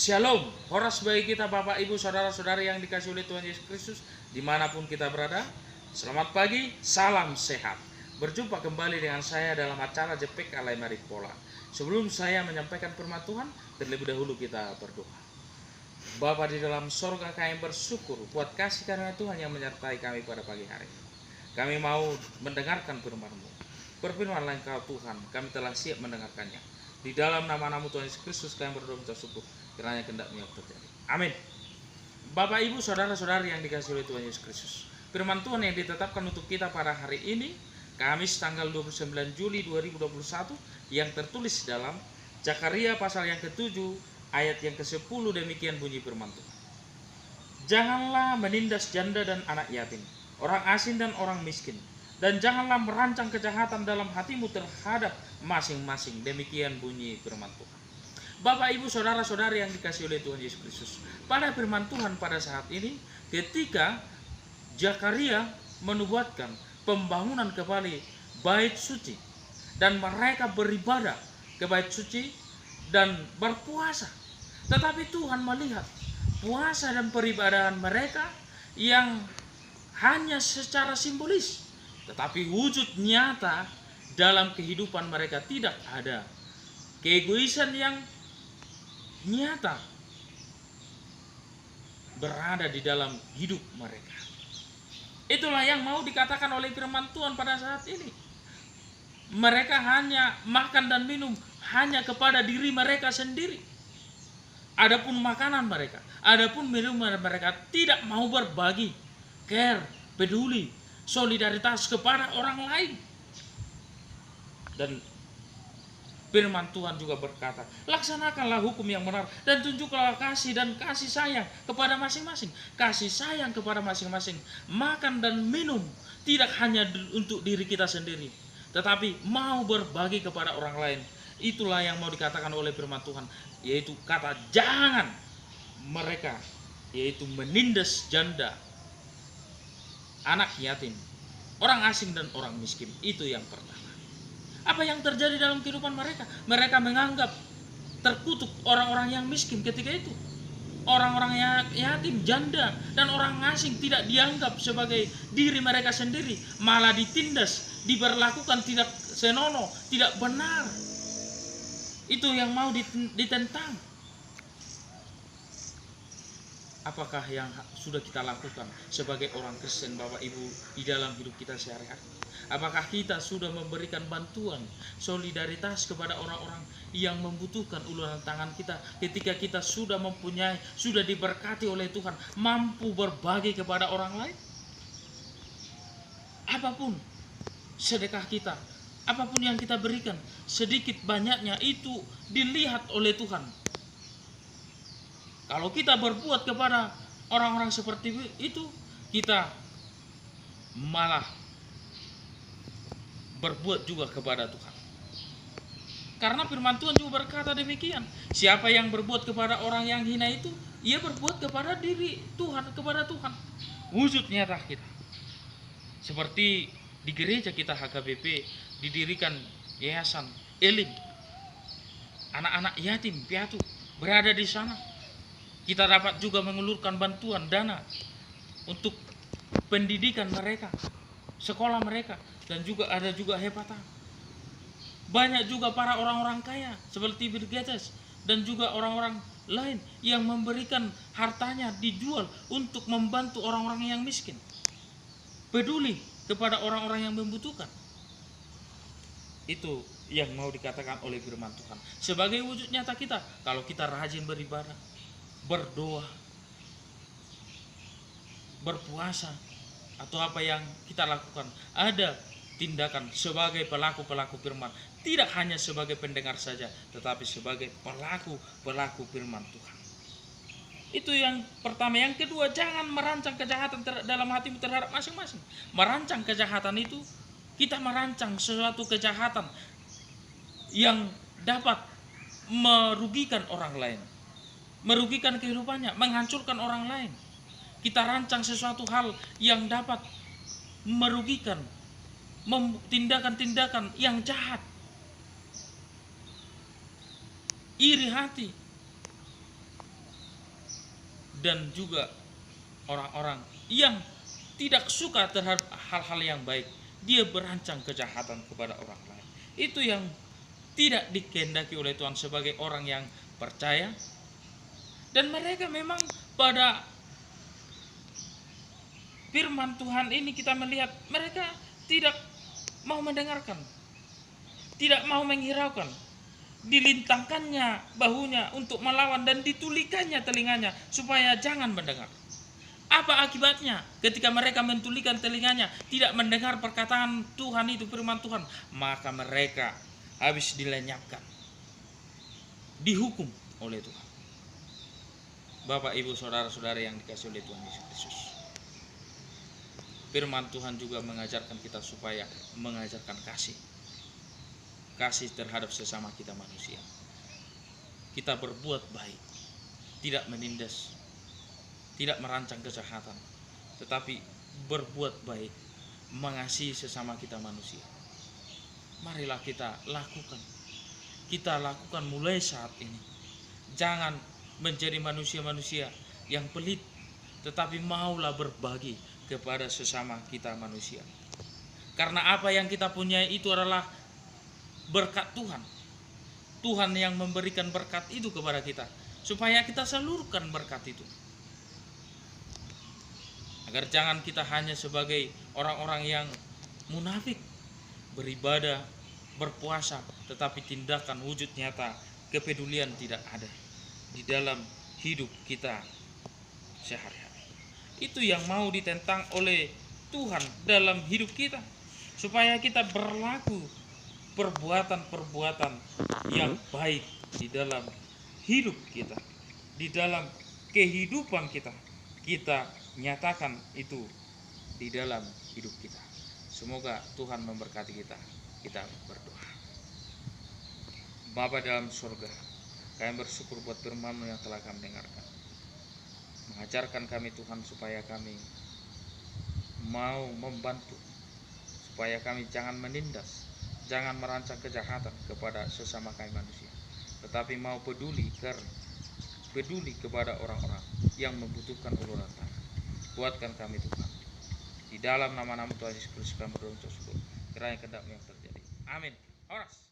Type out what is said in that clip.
Shalom, horas bagi kita Bapak Ibu Saudara-saudari yang dikasihi oleh Tuhan Yesus Kristus dimanapun kita berada. Selamat pagi, salam sehat. Berjumpa kembali dengan saya dalam acara JPK Lemari Pola. Sebelum saya menyampaikan firman Tuhan, terlebih dahulu kita berdoa. Bapa di dalam sorga, kami bersyukur buat kasih karunia Tuhan yang menyertai kami pada pagi hari. Kami mau mendengarkan firman-Mu. Berfirmanlah Engkau Tuhan, kami telah siap mendengarkannya. Di dalam nama-Mu Tuhan Yesus Kristus kami berdoa minta syukur, kiranya kehendak-Mu terjadi. Amin. Bapak Ibu Saudara-saudari yang dikasihi oleh Tuhan Yesus Kristus, firman Tuhan yang ditetapkan untuk kita pada hari ini, Kamis tanggal 29 Juli 2021, yang tertulis dalam Zakaria pasal yang ke-7 ayat yang ke-10. Demikian bunyi firman Tuhan. Janganlah menindas janda dan anak yatim, orang asing dan orang miskin, dan janganlah merancang kejahatan dalam hatimu terhadap masing-masing. Demikian bunyi firman Tuhan. Bapak Ibu Saudara-saudari yang dikasihi oleh Tuhan Yesus Kristus, pada firman Tuhan pada saat ini, ketika Zakaria menubuatkan pembangunan kembali bait suci, dan mereka beribadah ke bait suci dan berpuasa, tetapi Tuhan melihat puasa dan peribadahan mereka yang hanya secara simbolis, tetapi wujud nyata dalam kehidupan mereka tidak ada. Keegoisan yang nyata berada di dalam hidup mereka. Itulah yang mau dikatakan oleh firman Tuhan pada saat ini. Mereka hanya makan dan minum hanya kepada diri mereka sendiri. Adapun makanan mereka, adapun minuman mereka tidak mau berbagi, care, peduli, solidaritas kepada orang lain. Dan firman Tuhan juga berkata, laksanakanlah hukum yang benar dan tunjuklah kasih dan kasih sayang kepada masing-masing. Kasih sayang kepada masing-masing. Makan dan minum tidak hanya untuk diri kita sendiri, tetapi mau berbagi kepada orang lain. Itulah yang mau dikatakan oleh firman Tuhan, yaitu kata jangan mereka, yaitu menindas janda, anak yatim, orang asing dan orang miskin. Itu yang pertama. Apa yang terjadi dalam kehidupan mereka? Mereka menganggap terkutuk orang-orang yang miskin ketika itu. Orang-orang yatim, janda, dan orang asing tidak dianggap sebagai diri mereka sendiri. Malah ditindas, diberlakukan tidak senonoh, tidak benar. Itu yang mau ditentang. Apakah yang sudah kita lakukan sebagai orang Kristen, Bapak Ibu, di dalam hidup kita sehari-hari? Apakah kita sudah memberikan bantuan, solidaritas kepada orang-orang yang membutuhkan uluran tangan kita ketika kita sudah mempunyai, sudah diberkati oleh Tuhan, mampu berbagi kepada orang lain? Apapun sedekah kita, apapun yang kita berikan, sedikit banyaknya itu dilihat oleh Tuhan. Kalau kita berbuat kepada orang-orang seperti itu, kita malah berbuat juga kepada Tuhan. Karena firman Tuhan juga berkata demikian. Siapa yang berbuat kepada orang yang hina itu, ia berbuat kepada diri Tuhan, kepada Tuhan. Wujud nyata kita. Seperti di gereja kita HKBP didirikan yayasan Elim. Anak-anak yatim piatu berada di sana. Kita dapat juga mengulurkan bantuan dana untuk pendidikan mereka, sekolah mereka, dan juga ada juga hepatan. Banyak juga para orang-orang kaya seperti Bill Gates dan juga orang-orang lain yang memberikan hartanya dijual untuk membantu orang-orang yang miskin. Peduli kepada orang-orang yang membutuhkan. Itu yang mau dikatakan oleh firman Tuhan. Sebagai wujud nyata kita, kalau kita rajin beribadah, berdoa, berpuasa, atau apa yang kita lakukan, ada tindakan sebagai pelaku-pelaku firman, tidak hanya sebagai pendengar saja, tetapi sebagai pelaku-pelaku firman Tuhan. Itu yang pertama. Yang kedua, jangan merancang kejahatan dalam hatimu terhadap masing-masing. Merancang kejahatan itu, kita merancang sesuatu kejahatan yang dapat merugikan orang lain, merugikan kehidupannya, menghancurkan orang lain. Kita rancang sesuatu hal yang dapat merugikan, tindakan-tindakan yang jahat, iri hati, dan juga orang-orang yang tidak suka terhadap hal-hal yang baik, dia berancang kejahatan kepada orang lain. Itu yang tidak dikehendaki oleh Tuhan sebagai orang yang percaya. Dan mereka memang pada firman Tuhan ini kita melihat mereka tidak mau mendengarkan, tidak mau menghiraukan. Dilintangkannya bahunya untuk melawan dan ditulikannya telinganya supaya jangan mendengar. Apa akibatnya ketika mereka mentulikan telinganya, tidak mendengar perkataan Tuhan itu, firman Tuhan? Maka mereka habis dilenyapkan, dihukum oleh Tuhan. Bapak, Ibu, saudara-saudara yang dikasihi oleh Tuhan Yesus Kristus, firman Tuhan juga mengajarkan kita supaya mengajarkan kasih terhadap sesama kita manusia. Kita berbuat baik, tidak menindas, tidak merancang kejahatan, tetapi berbuat baik, mengasihi sesama kita manusia. Marilah kita lakukan mulai saat ini. Jangan menjadi manusia-manusia yang pelit, tetapi maulah berbagi kepada sesama kita manusia. Karena apa yang kita punya itu adalah berkat Tuhan. Tuhan yang memberikan berkat itu kepada kita, supaya kita salurkan berkat itu. Agar jangan kita hanya sebagai orang-orang yang munafik, beribadah, berpuasa, tetapi tindakan wujud nyata kepedulian tidak ada di dalam hidup kita sehari-hari. Itu yang mau ditentang oleh Tuhan dalam hidup kita, supaya kita berlaku perbuatan-perbuatan yang baik di dalam hidup kita, di dalam kehidupan kita. Kita nyatakan itu di dalam hidup kita. Semoga Tuhan memberkati kita. Kita berdoa. Bapa dalam surga, kami bersyukur buat firman-Mu yang telah kami dengarkan. Mengajarkan kami Tuhan supaya kami mau membantu, supaya kami jangan menindas, jangan merancang kejahatan kepada sesama kami manusia, tetapi mau peduli kepada orang-orang yang membutuhkan uluran tangan. Kuatkan kami Tuhan. Di dalam nama-Nama Tuhan Yesus Kristus kami berdoa, kiranya kehendak-Mu yang terjadi. Amin. Horas.